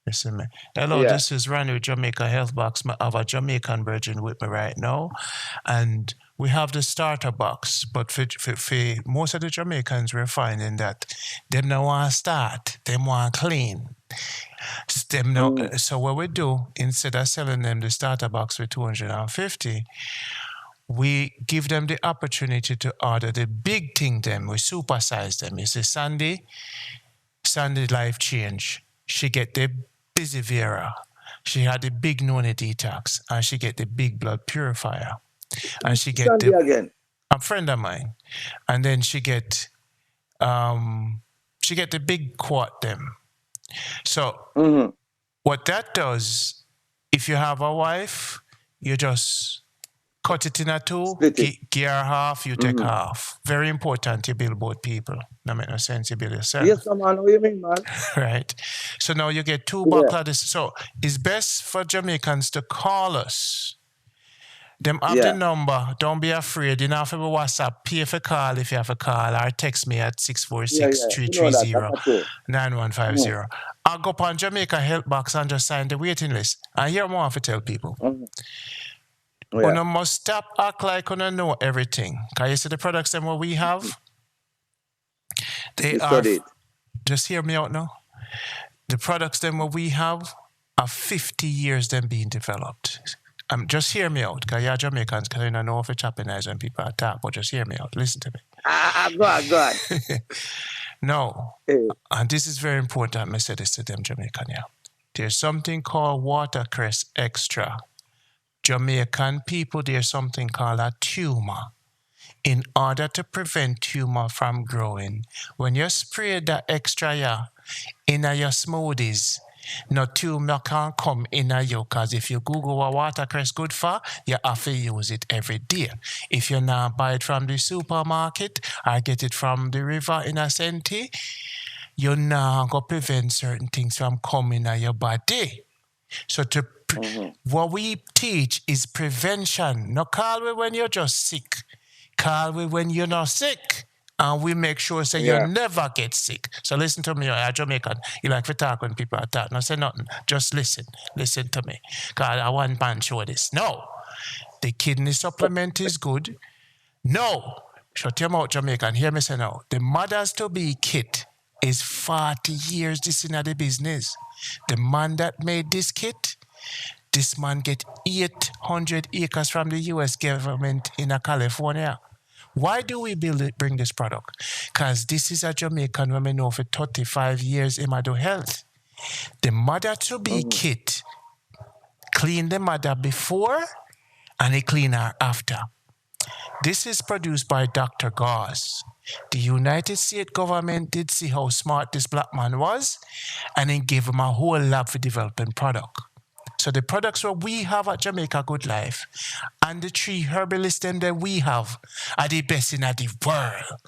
Listen me. Hello, Yeah. this is Randy with Jamaica Health Box. I have a Jamaican virgin with me right now. And we have the starter box. But for most of the Jamaicans, we're finding that them don't want to start. Them want clean. Them no, Mm. so what we do, instead of selling them the starter box for 250, we give them the opportunity to order the big thing them. We supersize them. You see, Sandy life change. She get the busy Vera. She had the big noni detox, and she get the big blood purifier, and she get Sunday the again. a friend of mine, and then um she get the big quart them. So Mm-hmm. what that does, if you have a wife, you just cut it in a two, Split it. give her half, you take Mm-hmm. half. Very important you build both people. No make no sense you build Yes, yourself. man. What you mean, man? Right? So now you get two Yeah. buckler this. So it's best for Jamaicans to call us. Them have the Yeah. number. Don't be afraid. You know, if you WhatsApp, pay for call if you have a call, or text me at six four Yeah, six yeah. three You know three that. zero That's true. 9150. Mm-hmm. I'll go up on Jamaica Health Box and just sign the waiting list. And here more to tell people. Mm-hmm. Yeah. Una must stop act like una know everything. Can you see the products them what we have? They We are, studied. just hear me out now. The products them what we have are 50 years them being developed. Just hear me out, because you're Jamaicans, because you don't know if it's chopping eyes when people attack, but just hear me out. Listen to Go on, go on. me. No, Hey. and this is very important. I say this to them Jamaican, yeah. There's something called Watercress Extra. Jamaican people, there's something called a tumor. In order to prevent tumor from growing, when you spray that extra yeah, in your smoothies, no tumor can come in you, because if you Google what watercress good for, you have to use it every day. If you not buy it from the supermarket or get it from the river in a senti, you're not going to prevent certain things from coming in your body. So Mm-hmm. what we teach is prevention. No call me when you're just sick. Call me when you're not sick. And we make sure say you Yeah. never get sick. So listen to me, you're a Jamaican. You like to talk when people are talking. No say nothing. Just listen. Listen to me. Because I want man show this. No. The kidney supplement is good. No. Shut your mouth, Jamaican. Hear me say no. The mothers to be kit is 40 years this in the business. The man that made this kit, this man get 800 acres from the US government in California. Why do we bring this product? Because this is a Jamaican woman know for 35 years in do health. The mother to be Mm-hmm. kit clean the mother before and they clean her after. This is produced by Dr. Goss. The United States government did see how smart this black man was and then gave him a whole lab for developing product. So the products that we have at Jamaica Good Life and the 3 herbalists that we have are the best in the world.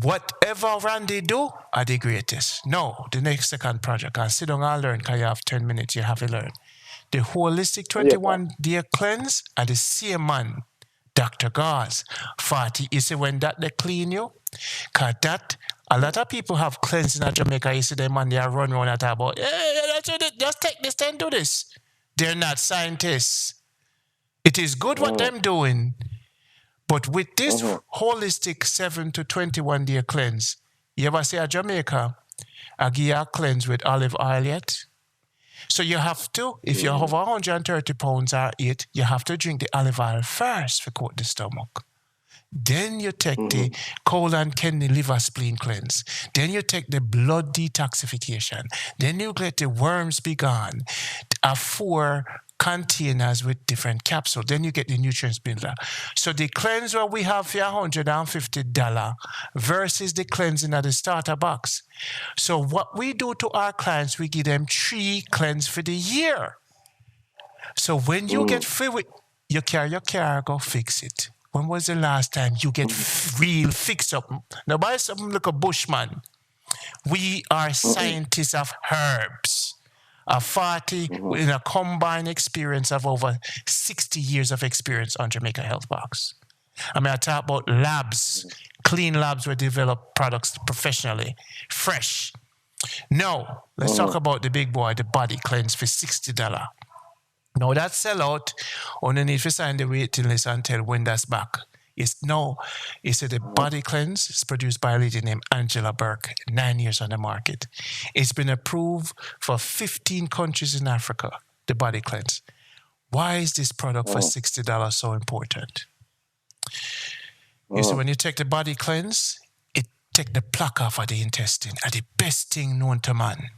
Whatever Randy do are the greatest. No, the next second project, and sit down and learn because you have 10 minutes, you have to learn. The holistic Yes, 21-day cleanse are the same man, Dr. Goss. 40, you see when that they clean you? Because that, a lot of people have cleansing in Jamaica. You see them and they are run around and talk about, hey, just take this and do this. They're not scientists. It is good what Mm-hmm. them doing, but with this Mm-hmm. holistic 7 to 21-day cleanse, you ever see a Jamaica, a give you a cleanse with olive oil yet? So you have to, if you have 130 pounds or 8, you have to drink the olive oil first to coat the stomach. Then you take the Mm-hmm. colon, kidney, liver, spleen cleanse. Then you take the blood detoxification. Then you let the worms be gone. 4 containers with different capsules. Then you get the nutrients builder. So the cleanse what we have for $150 versus the cleansing at the starter box. So what we do to our clients, we give them 3 cleanse for the year. So when you get free with you carry your car, go fix it. When was the last time you get real fix up? Now buy something like a bushman. We are scientists of herbs. A 40 Mm-hmm. in a combined experience of over 60 years of experience on Jamaica Health Box. I mean, I talk about labs, clean labs where develop products professionally, fresh. No, let's talk about the big boy, the body cleanse for $60. Now that sell out, only need to sign the waiting list until when that's back. It's no, it's the body cleanse. It's produced by a lady named Angela Burke, 9 years on the market. It's been approved for 15 countries in Africa, the body cleanse. Why is this product for $60 so important? You see, when you take the body cleanse, it take the plaque off of the intestine, are the best thing known to man.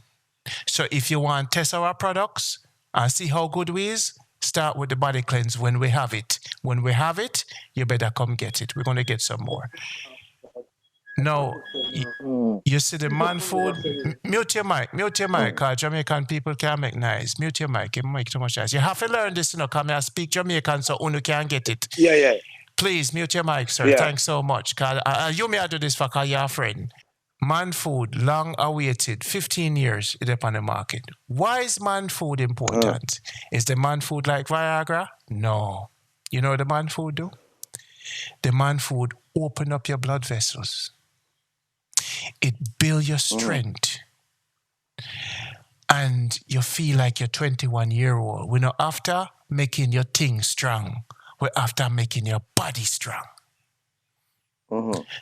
So if you want to test our products and see how good we is, start with the body cleanse when we have it. When we have it, you better come get it. We're going to get some more. Now, you see the man food. Mute your mic, because Jamaican people can't make noise. Mute your mic, you make too much noise. You have to learn this, come here, speak Jamaican so you can get it. Yeah. Please mute your mic, sir. Yeah. Thanks so much. Cause you may do this for because you're a friend. Man food, long awaited, 15 years it up on the market. Why is man food important? Is the man food like Viagra? No. You know what the man food do? The man food open up your blood vessels. It build your strength. And you feel like you're 21-year-old. We're not after making your thing strong. We're after making your body strong.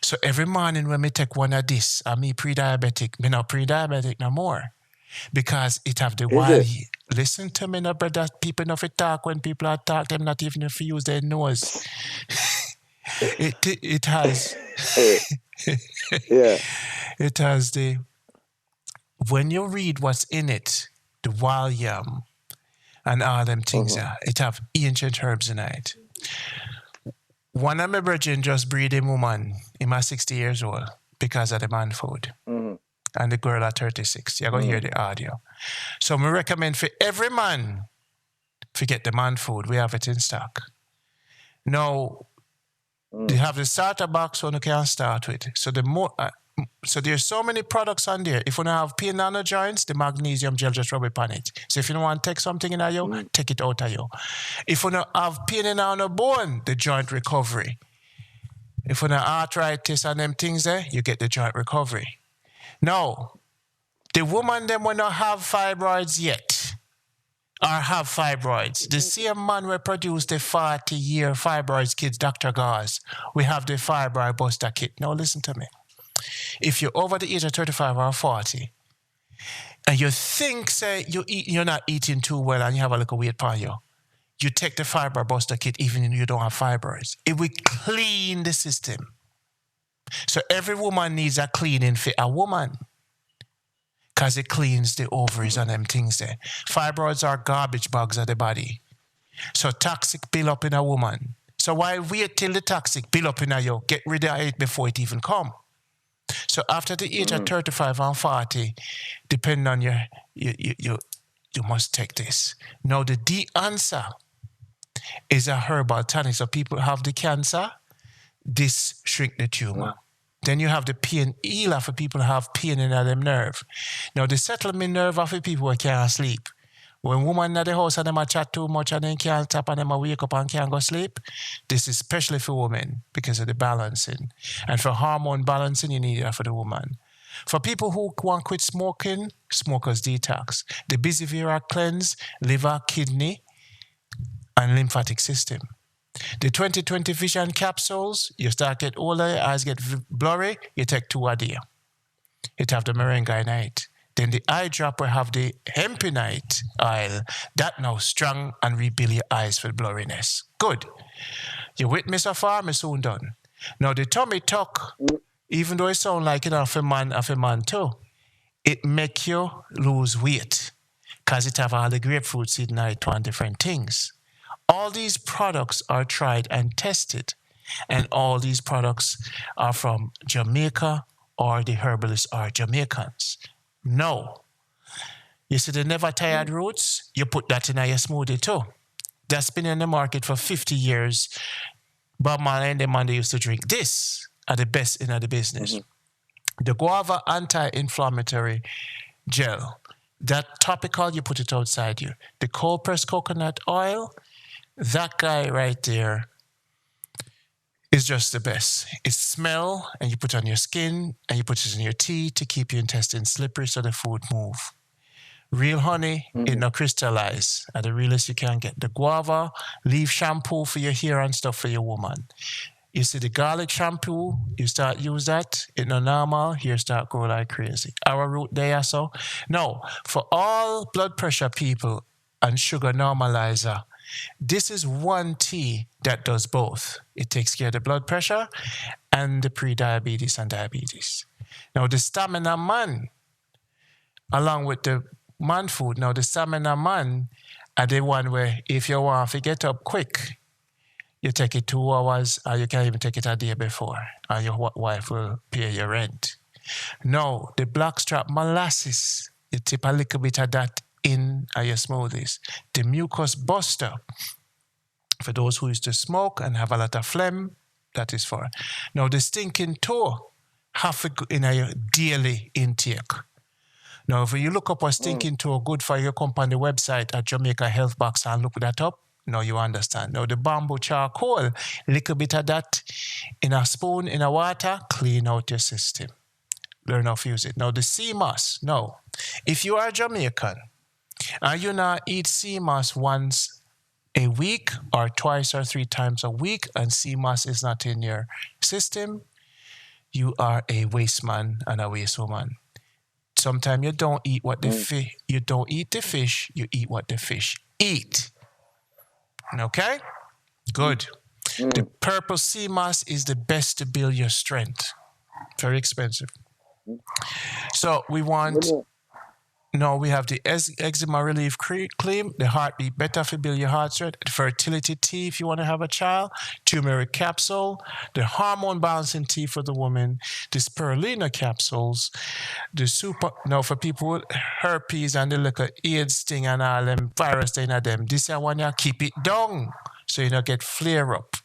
So every morning when we take one of this, I'm pre-diabetic. Me not pre-diabetic no more. Because it have the wild... Listen to me, no brother. People know if talk when people are talk, them not even if use their nose. it has... Yeah. It has the... When you read what's in it, the wild yam and all them things, it have ancient herbs in it. One of my brethren just breed a woman in my 60 years old because of the man food. And the girl at 36. You're going to hear the audio. So we recommend for every man to get the man food. We have it in stock. Now, they have the starter box one you can start with. So the more... so there's so many products on there. If you don't have pain on the joints, the magnesium gel just rub it on it. So if you don't want to take something in you, take it out of you. If you don't have pain in on the bone, the joint recovery. If you don't have arthritis and them things there, you get the joint recovery. Now, the woman them will not have fibroids yet, or have fibroids. The same man will produce the 40-year fibroids kids, Dr. Goss. We have the fibroid buster kit. Now listen to me. If you're over the age of 35 or 40, and you think, say, you're not eating too well and you have a little weight on you, you take the fiber buster kit even if you don't have fibroids. It will clean the system. So every woman needs a cleaning for a woman because it cleans the ovaries and them things there. Fibroids are garbage bags of the body. So toxic build up in a woman. So why wait till the toxic build up in a you? Get rid of it before it even come. So after the age of 35 and 40, depending on you must take this. Now the answer is a herbal tonic. So people have the cancer, this shrink the tumor. Then you have the pain healer for people who have pain in them nerve. Now the settlement nerve are for people who can't sleep. When women at the house and them a chat too much and then can't tap and them a wake up and can't go sleep, this is especially for women because of the balancing. And for hormone balancing, you need it for the woman. For people who want to quit smoking, smokers detox. The busy viral cleanse, liver, kidney, and lymphatic system. The 2020 vision capsules, you start get older, your eyes get blurry, you take 2 a day. It have the moringa in it. Then the eye drop will have the hempenite oil. That now strong and rebuild your eyes for blurriness. Good. You with me so far? I'm soon done. Now the tummy tuck, even though it sound like it of a man too, it make you lose weight because it have all the grapefruit seed in it and different things. All these products are tried and tested, and all these products are from Jamaica or the herbalists are Jamaicans. No. You see the never tired roots? You put that in your smoothie too. That's been in the market for 50 years. Bob Marley and the man they used to drink this are the best in the business. The guava anti-inflammatory gel. That topical, you put it outside you. The cold pressed coconut oil, that guy right there, is just the best. It smell and you put it on your skin and you put it in your tea to keep your intestines slippery so the food move. Real honey, it not crystallize. At the realest you can get. The guava leaf shampoo for your hair and stuff for your woman. You see the garlic shampoo, you start use that, it no normal, here start go like crazy. Arrowroot there so. No, for all blood pressure people and sugar normalizer, this is one tea that does both. It takes care of the blood pressure and the pre-diabetes and diabetes. Now the stamina man, along with the man food, now the stamina man are the one where if you want to get up quick, you take it 2 hours, or you can even take it a day before, and your wife will pay your rent. No, the blackstrap molasses, you tip a little bit of that in your smoothies. The mucus buster, for those who used to smoke and have a lot of phlegm, that is for. Now, the stinking toe, have it in your daily intake. Now, if you look up a stinking toe, good for you, come on the website at Jamaica Health Box and look that up. Now you understand. Now the bamboo charcoal, little bit of that in a spoon, in a water, clean out your system. Learn how to use it. Now the sea moss, no. If you are Jamaican and you not eat sea moss once a week or twice or 3 times a week and sea moss is not in your system, you are a waste man and a waste woman. Sometimes you don't eat what the fish, you don't eat the fish, you eat what the fish eat. Okay? Good. The purple sea moss is the best to build your strength. Very expensive. So we want, no, we have the eczema relief cream, the heartbeat better for build your heart strength, the fertility tea if you want to have a child, turmeric capsule, the hormone balancing tea for the woman, the spirulina capsules, the super, now for people with herpes and the little AIDS thing and all them virus thing at them, this is one you keep it down so you don't get flare up.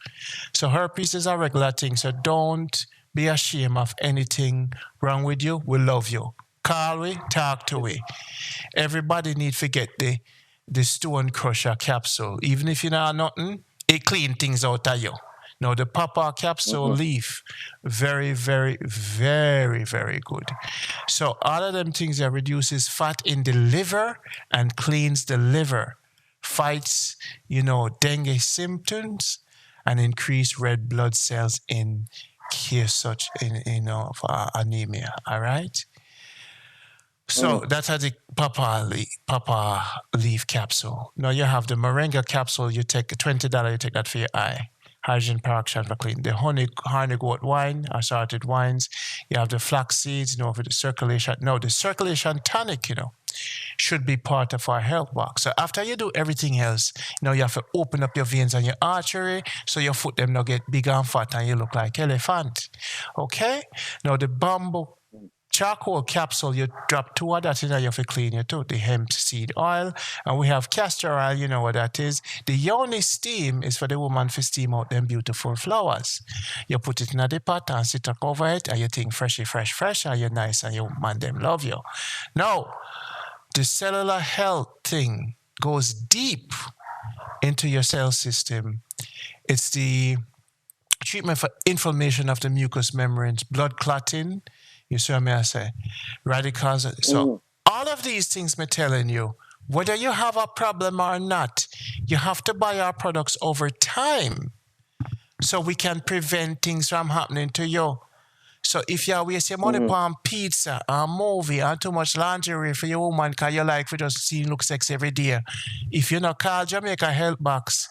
So herpes is a regular thing, so don't be ashamed of anything wrong with you. We love you. Call we, talk to we. Everybody need to get the stone crusher capsule. Even if you know nothing, it clean things out of you. Now the papa capsule leaf, very, very, very, very good. So all of them things that reduces fat in the liver and cleans the liver, fights, dengue symptoms, and increase red blood cells in case such for anemia. All right. So that's the papa leaf capsule. Now you have the moringa capsule. You take $20. You take that for your eye. Hydrogen peroxide for clean. The honey goat wine, assorted wines. You have the flax seeds. For the circulation. No, the circulation tonic. Should be part of our health box. So after you do everything else, you have to open up your veins and your artery so your foot them not get big and fat and you look like elephant. Okay. Now the bamboo charcoal capsule, you drop 2 of that in there, you have to clean your tooth. The hemp seed oil, and we have castor oil, you know what that is. The yoni steam is for the woman to steam out them beautiful flowers. You put it in the pot and sit up over it, and you think fresh, and you're nice, and your man them love you. Now, the cellular health thing goes deep into your cell system. It's the treatment for inflammation of the mucous membranes, blood clotting. You see what I say? Radicals. So all of these things I'm telling you, whether you have a problem or not, you have to buy our products over time so we can prevent things from happening to you. So if you waste your money on pizza, a movie, and too much lingerie for your woman because you like for just seeing look sexy every day, if you not call Jamaica Health Box,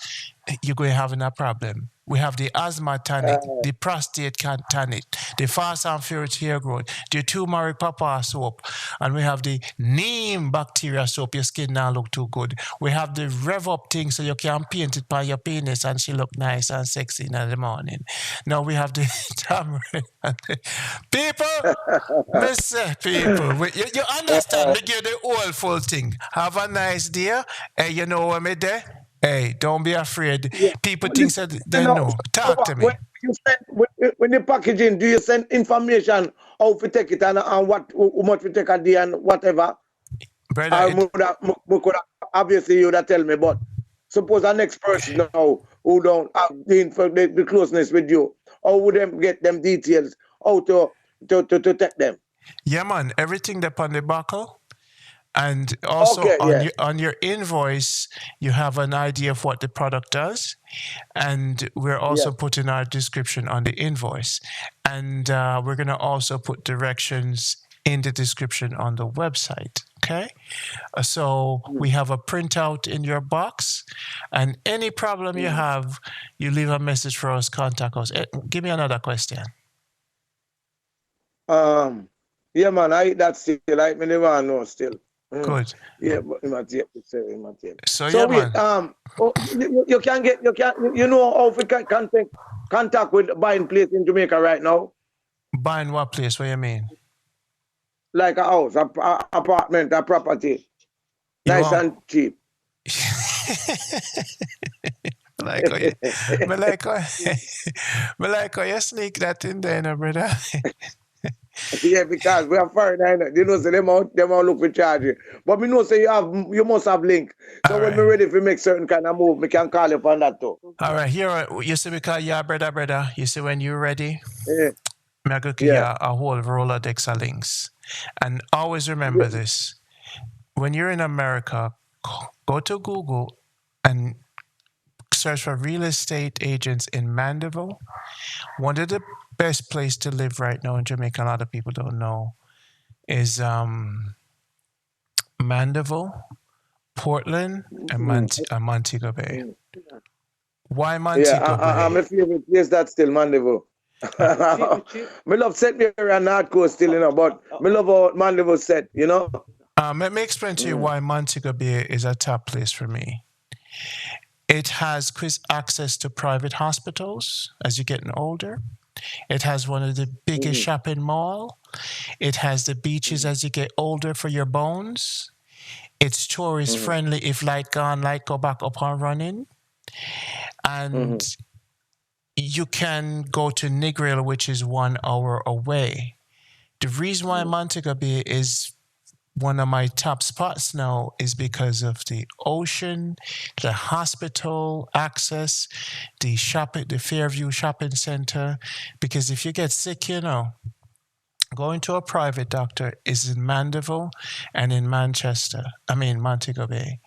you're going to have a problem. We have the asthma tonic, the prostate tonic, the fast and furious hair growth, the turmeric papa soap, and we have the neem bacteria soap. Your skin now look too good. We have the rev up thing so you can paint it by your penis and she look nice and sexy in the morning. Now we have the turmeric. People, people, you understand? Me give the old full thing. Have a nice day. Hey, you know what me there? Hey, don't be afraid. Yeah. People think that they know. Talk to me. When the packaging, do you send information how to take it and what how much we take a day and whatever? Brother, obviously you would tell me, but suppose the next person now who don't have the closeness with you, How would them get them details? How to take them? Yeah, man. Everything up on the buckle. And also Okay, yeah. on your invoice, you have an idea of what the product does. And we're also Yeah. putting our description on the invoice. And we're going to also put directions in the description on the website. Okay. So we have a printout in your box. And any problem you have, you leave a message for us, contact us. Give me another question. Yeah, man, I eat that still. Like me never know still. Good. Yeah, but in my tape, So So yeah, wait, man. you can get you know how we can take contact with buying place in Jamaica right now, Buying what place? What do you mean? like a house, a apartment, a property, You nice want? and cheap. Like how you, me like how, me like how you sneak that in there, no, brother. Yeah, because we are foreign, you know, so them out look for charge you. But me know say you must have link. So All when me right. ready to make certain kind of move, me can call you on that too. All right. Here, you see, because yeah, brother. You see, when you're ready, Yeah, me go give you yeah. a whole Rolodex of links. And always remember this: when you're in America, go to Google and search for real estate agents in Mandeville. One of the best place to live right now in Jamaica, a lot of people don't know, is Mandeville, Portland, and Montego Bay. Why Yeah, Montego I'm Bay? my favorite place that's still Mandeville. Me love set me around North Coast still, you know, but me love how Mandeville set, you know. Let me explain to you why Montego Bay is a top place for me. It has quick access to private hospitals as you're getting older. It has one of the biggest shopping mall. It has the beaches as you get older for your bones. It's tourist friendly if light gone, light go back up and running. And you can go to Negril, which is 1 hour away. The reason why Montego Bay is one of my top spots now is because of the ocean, the hospital access, the Fairview shopping center. Because if you get sick, going to a private doctor is in Mandeville and in Montego Bay.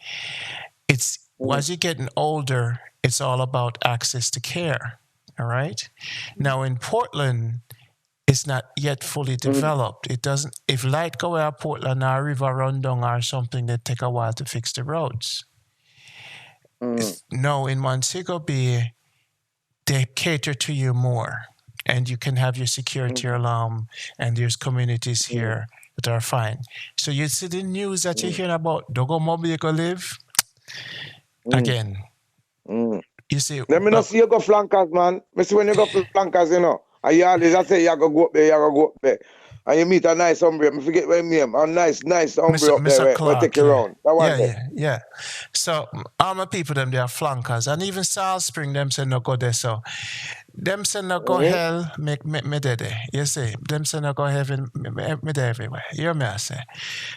It's as you're getting older, it's all about access to care. All right. Now in Portland, it's not yet fully developed. It doesn't. If light go out Portland or river run down or something, they take a while to fix the roads. No, in Montego Bay, they cater to you more, and you can have your security alarm, and there's communities here that are fine. So you see the news that you're hearing about Dogo Mobile you go live again. You see, Let me not see you go flankers, man. Me see when you go flankers, you know. And you always I say you go up there, you go up there. And you meet a nice hombre. I forget what name. A nice hombre up Mr. there. We Clark, take you around. That one there. yeah. So all my people them they are flankers, and even Salt Spring them say no go there. So them say no go hell, make me there. You see, them say no go heaven, me there everywhere. You hear me I say.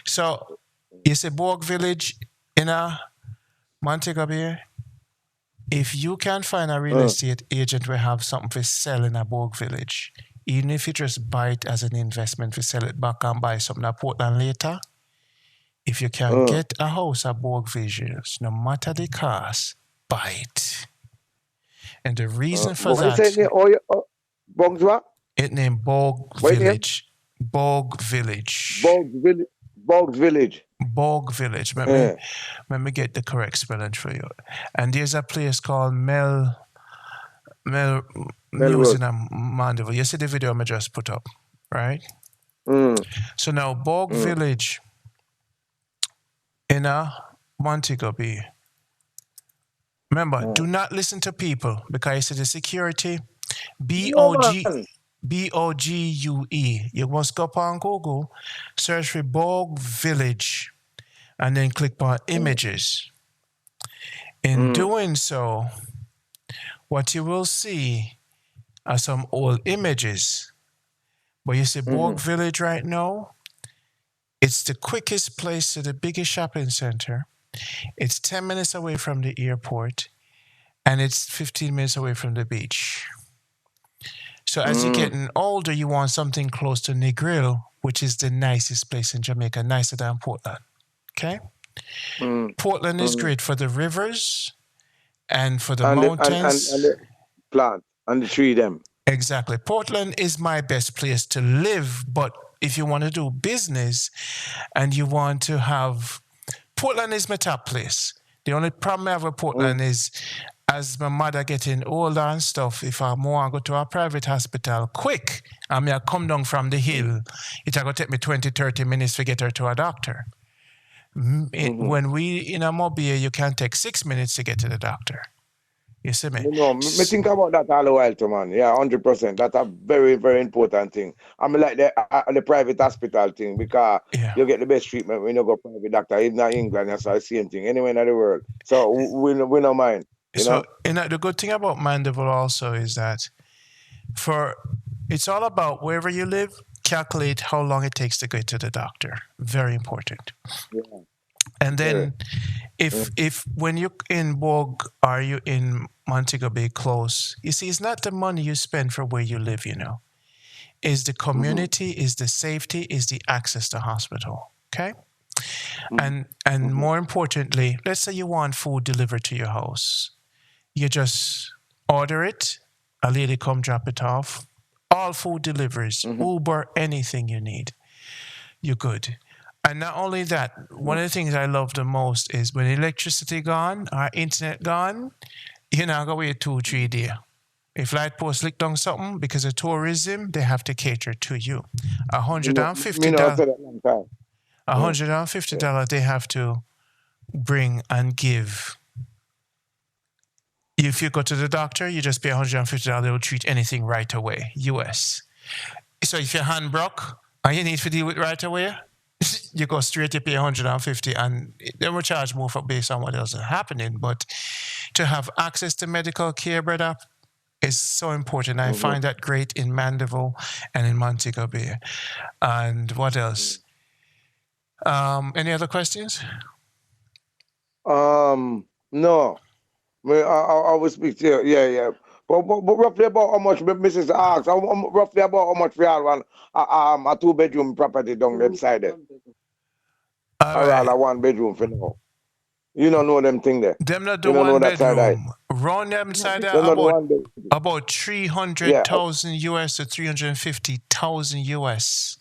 So you see Borg Village in a Montego Bay. If you can find a real estate agent will have something for sell in a Borg Village, even if you just buy it as an investment to sell it back and buy something at Portland later, if you can get a house at Borg Visions, no matter the cost, buy it. And the reason for What you that, say? Bugs what? it named Borg What name? Village. Borg Village. Bugs Village. Borg Village. Let me get the correct spelling for you. And there's a place called Mel News in a Mandeville. You see the video I just put up, right? So now Borg Village in a Montego Bay. Remember, do not listen to people because you see the security. BOGUE. You must go up on Google, search for Borg Village, and then click on images. In doing so, what you will see are some old images. But you see Borg Village right now, it's the quickest place to the biggest shopping center. It's 10 minutes away from the airport, and it's 15 minutes away from the beach. So as you're getting older, you want something close to Negril, which is the nicest place in Jamaica, nicer than Portland. Okay? Portland is great for the rivers and for the mountains. And the plant and the tree them. Exactly. Portland is my best place to live, but if you want to do business and you want to have... Portland is my top place. The only problem I have with Portland is, as my mother getting older and stuff, if I want to go to a private hospital quick, and I come down from the hill, it's going to take me 20, 30 minutes to get her to a doctor. When we in a mobile, you can take 6 minutes to get to the doctor. You see me? Me think about that all the while too, man. Yeah, 100%. That's a very, very important thing. I mean, like the private hospital thing, because you get the best treatment when you go private doctor. Even in England, that's the same thing. Anywhere in the world. So we don't mind. You know? The good thing about Mandeville also is that it's all about wherever you live, calculate how long it takes to get to the doctor. Very important. Yeah. And then if when you're in Bogue or you're in Montego Bay close, you see, it's not the money you spend for where you live, you know. It's the community, is the safety, is the access to hospital. Okay? And more importantly, let's say you want food delivered to your house. You just order it, a lady come drop it off. All food deliveries, Uber, anything you need. You're good. And not only that, one of the things I love the most is when electricity gone or internet gone, you're not going to wait 2-3 days. If light post lick down something, because of tourism, they have to cater to you. $150. $150 they have to bring and give. If you go to the doctor, you just pay $150. They will treat anything right away. US. So if your hand broke and you need to deal with right away, you go straight, you pay $150, and they will charge more based on what else is happening. But to have access to medical care, brother, is so important. I find that great in Mandeville and in Montego Bay. And what else? Any other questions? No. I will speak to you. Yeah. But roughly about how much, Mrs. Ask, roughly about how much we have one a 2-bedroom property down them side there. Right. A 1-bedroom for now. You don't know them thing there. Them not the 1-bedroom. Round them side there about 300,000 US to 350,000 US.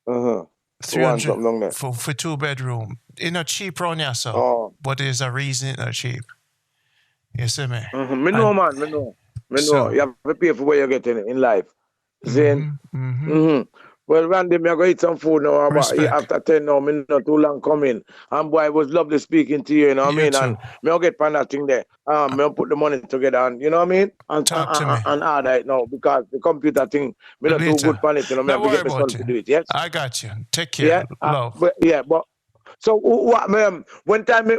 300 for 2-bedroom. It's not cheap round here, so. But there's a reason it's not cheap. You see me? Me know, man. Me know. You have to pay for what you get in life. See? Well, Randy, me I go eat some food now. After 10 now, me not too long coming. And boy, it was lovely speaking to you, you know what I mean? And me I'll get pan that thing there. Me I'll put the money together, and you know what I mean? And talk to me. And hard right now, because the computer thing, me not too good pan it, you know. Me have to get my son to do it, yes? I got you. Take care. Love. But so what, when time me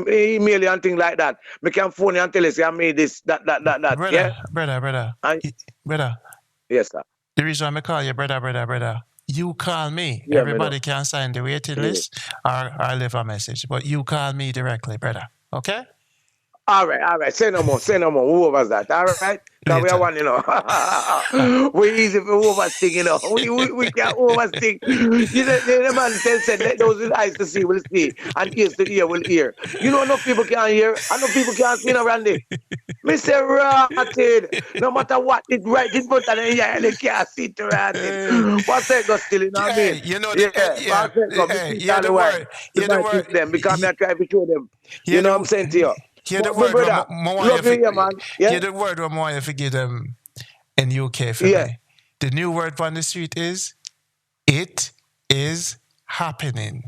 email you and things like that, me can phone you and tell you, say I made this, that, brother. Brother. Yes, sir. The reason I call you brother, you call me. Yeah, everybody can sign the waiting list or leave a message, but you call me directly, brother. Okay? All right. Say no more. Who was that? All right? Now we are one, you know. We easy for overthink, you know. We can't overthink. You know, the man said, let those with eyes to see will see, and ears to hear will hear. You know, enough people can't hear, and enough people can't see, no, Randy. Mr. Rotted, no matter what it right in front of them, yeah, they can't see to Rotted. What's that got still, you know what I mean? You know, the word. Them because I try to show them. You know what I'm saying to you? Hear the word, hear the word what more you forget them in UK for me. The new word on the street is, it is happening.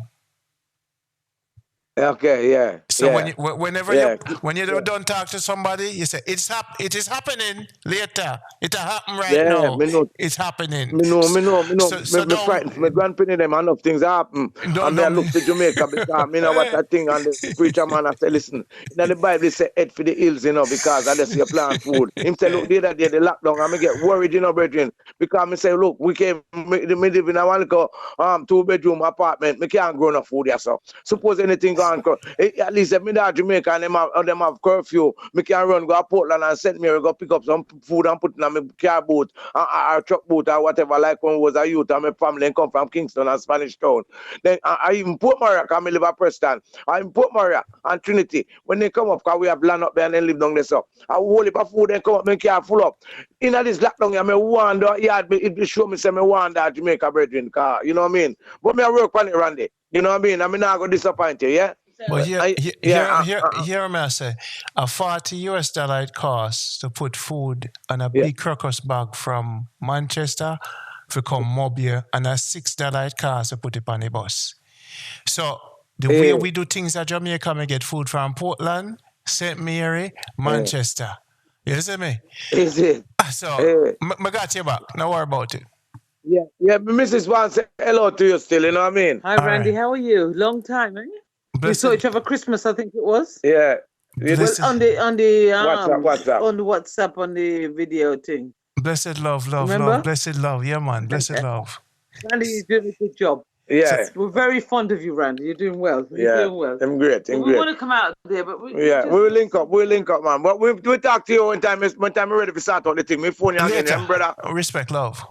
Okay, yeah. So whenever you don't talk to somebody, you say it is happening later. It happen right now. It's happening. Me know. So me frightened. My grandparents them enough things happen. And I look to Jamaica because me know what that thing, and the preacher man I say, listen, in the Bible it say head for the hills, you know, because I just see a plant food. Him say, look, the other day the lockdown, and me get worried, you know, brethren, because me say, look, we live in a 2-bedroom apartment. Me can't grow no food here, so suppose anything gone. At least if me there Jamaica and them have curfew, me can run go to Portland and St. Mary go pick up some food and put it in my car boot or truck boot or whatever. Like when I was a youth and my family come from Kingston and Spanish Town. Then I even Port Maria, because I live at Preston. I in Port Maria and Trinity. When they come up, because we have land up there and they live down there. So I whole heap of food, they come up, my car full up. In this lockdown, I wonder, it show me say me wonder Jamaica brethren, car. You know what I mean? But me I work on it, Randy. You know what I mean? I'm not going to disappoint you, yeah? But here me I say, a $40 it costs to put food on a big crocus bag from Manchester to come Mobile, and a $6 it costs to put it on the bus. So the way we do things at Jamaica, we get food from Portland, St. Mary, Manchester. You see me? Is it? So I got you back. Don't worry about it. Yeah, Mrs. Wan say hello to you still, you know what I mean? Hi, Randy, how are you? Long time, eh? We saw each other Christmas, I think it was. Yeah. Well, on the WhatsApp. on the WhatsApp, on the video thing. Blessed love, Remember? love, blessed love. Yeah, man, blessed love. Randy, you're doing a good job. Yeah. We're very fond of you, Randy. You're doing well. You're doing well. I'm great. We want to come out there, but we we'll link up. We'll link up, man. But we talk to you one time we're ready to start on the thing. Me phone you again, brother. Respect, love.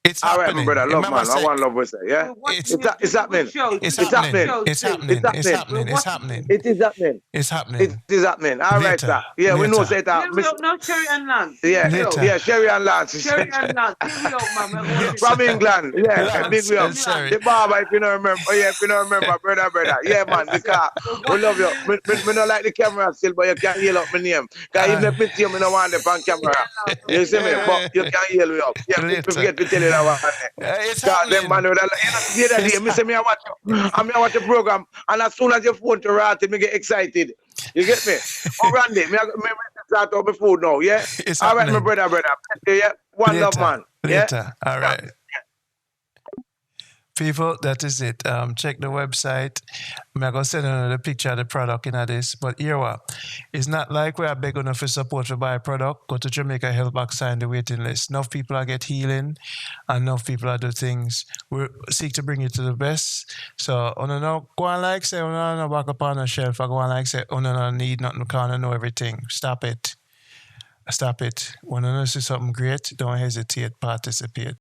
It's all happening. Right, brother. Love, man. I want love with you. Yeah. It's happening. It's happening. It's happening. It's happening. It's happening. It is happening. It's happening. It is happening. All right, sir. Yeah, we know say that. No, Sherry and Lance. Yeah, Sherry and Lance. Sherry and Lance. Big me up, man. From England. Yeah, big me up. The barber, if you don't remember. Oh, yeah, if you don't remember, brother. Yeah, man, because we love you. We don't like the camera still, but you can yell up my name. Because even if it's you, I don't want them on camera. You see me? But you can yell me up. Yeah, we forget to tell you that one. It's happening. Man, I watch the program, and as soon as your phone to rat, me get excited. You get me? Oh, Randy, me start off my food now, yeah? It's all right, happening. my brother. Yeah? One love, man. Later. All right. People, that is it. Check the website. I'm going to send another picture of the product in this. But here what? It's not like we are begging for support to buy a product. Go to Jamaica Health Box, sign the waiting list. Enough people are get healing and enough people are do things. We seek to bring you to the best. So, no, go on like say, no back up on the shelf. I go on like say, no need nothing, can't know everything. Stop it. Stop it. When you see something great, don't hesitate, participate.